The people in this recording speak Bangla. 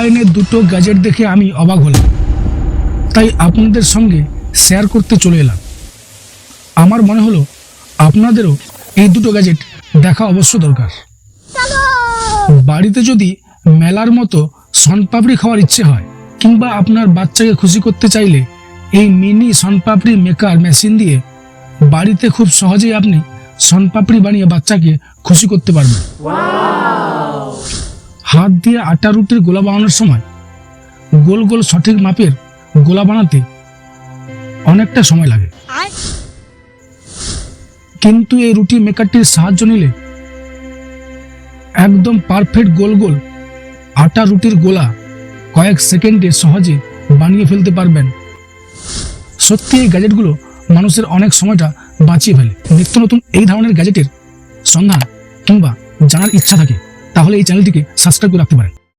অনলাইনে দুটো গ্যাজেট দেখে আমি অবাক হলাম, তাই আপনাদের সঙ্গে শেয়ার করতে চলে এলাম। আমার মনে হলো আপনাদেরও এই দুটো গ্যাজেট দেখা অবশ্য দরকার। বাড়িতে যদি মেলার মতো শনপাপড়ি খাওয়ার ইচ্ছে হয়, কিংবা আপনার বাচ্চাকে খুশি করতে চাইলে এই মিনি শনপাপড়ি মেকার মেশিন দিয়ে বাড়িতে খুব সহজেই আপনি শনপাপড়ি বানিয়ে বাচ্চাকে খুশি করতে পারবেন। হাত দিয়ে আটা রুটির গোলা বানানোর সময় গোল গোল সঠিক মাপের গোলা বানাতে অনেকটা সময় লাগে, কিন্তু এই রুটি মেকারটির সাহায্য নিলে একদম পারফেক্ট গোল গোল আটা রুটির গোলা কয়েক সেকেন্ডে সহজে বানিয়ে ফেলতে পারবেন। সত্যি এই গ্যাজেটগুলো মানুষের অনেক সময়টা বাঁচিয়ে ফেলে। নিত্য নতুন এই ধরনের গ্যাজেটের সন্ধান কিংবা জানার ইচ্ছা থাকে তাহলে এই চ্যানেলটিকে সাবস্ক্রাইব করে রাখতে পারেন।